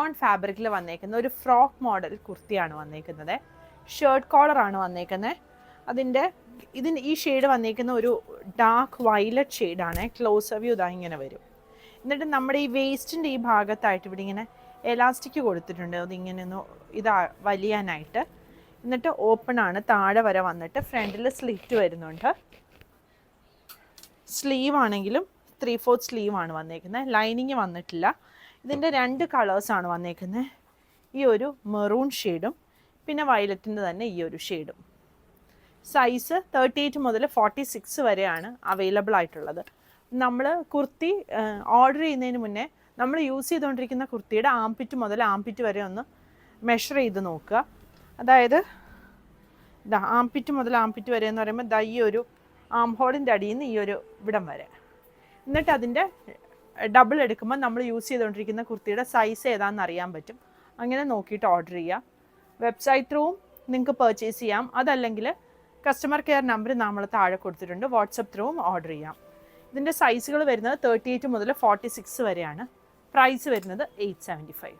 Rayon ഫാബ്രിക്കിൽ വന്നേക്കുന്ന ഒരു ഫ്രോക്ക് മോഡൽ കുർത്തിയാണ് വന്നേക്കുന്നത്. ഷർട്ട് കോളറാണ് വന്നേക്കുന്നത്. ഈ ഷെയ്ഡ് വന്നേക്കുന്ന ഒരു ഡാർക്ക് വയലറ്റ് ഷെയ്ഡാണ്. ക്ലോസർ വ്യൂ ഇതാ ഇങ്ങനെ വരും. എന്നിട്ട് നമ്മുടെ ഈ വേസ്റ്റിൻ്റെ ഈ ഭാഗത്തായിട്ട് ഇവിടെ ഇങ്ങനെ എലാസ്റ്റിക് കൊടുത്തിട്ടുണ്ട്, അതിങ്ങനെ ഒന്ന് വലിയാനായിട്ട്. എന്നിട്ട് ഓപ്പൺ ആണ്, താഴെ വരെ വന്നിട്ട് ഫ്രണ്ടിൽ സ്ലിറ്റ് വരുന്നുണ്ട്. സ്ലീവ് ആണെങ്കിലും 3/4 സ്ലീവാണ് വന്നേക്കുന്നത്. ലൈനിങ് വന്നിട്ടില്ല. ഇതിൻ്റെ 2 കളേഴ്സാണ് വന്നേക്കുന്നത്. ഈ ഒരു മെറൂൺ ഷെയ്ഡും പിന്നെ വയലറ്റിൻ്റെ തന്നെ ഈ ഒരു ഷെയ്ഡും. സൈസ് 38 മുതൽ 46 വരെയാണ് അവൈലബിൾ ആയിട്ടുള്ളത്. നമ്മൾ കുർത്തി ഓർഡർ ചെയ്യുന്നതിന് മുന്നേ നമ്മൾ യൂസ് ചെയ്തുകൊണ്ടിരിക്കുന്ന കുർത്തിയുടെ ആംപിറ്റ് മുതൽ ആംപിറ്റ് വരെ ഒന്ന് മെഷർ ചെയ്ത് നോക്കുക. അതായത് ആംപിറ്റ് മുതൽ ആംപിറ്റ് വരെ എന്ന് പറയുമ്പോൾ ഈ ഒരു ആം ഹോളിൻ്റെ അടിയിൽ നിന്ന് ഈ ഒരു ഇവിടം വരെ. എന്നിട്ട് അതിൻ്റെ ഡബിൾ എടുക്കുമ്പോൾ നമ്മൾ യൂസ് ചെയ്തുകൊണ്ടിരിക്കുന്ന കുർത്തിയുടെ സൈസ് ഏതാണെന്ന് അറിയാൻ പറ്റും. അങ്ങനെ നോക്കിയിട്ട് ഓർഡർ ചെയ്യുക. വെബ്സൈറ്റ് ത്രൂവും നിങ്ങൾക്ക് പർച്ചേസ് ചെയ്യാം. അതല്ലെങ്കിൽ കസ്റ്റമർ കെയർ നമ്പർ നമ്മൾ താഴെ കൊടുത്തിട്ടുണ്ട്, വാട്സപ്പ് ത്രൂവും ഓർഡർ ചെയ്യാം. ഇതിൻ്റെ സൈസുകൾ വരുന്നത് 38 മുതൽ 46 വരെയാണ്. പ്രൈസ് വരുന്നത് 875.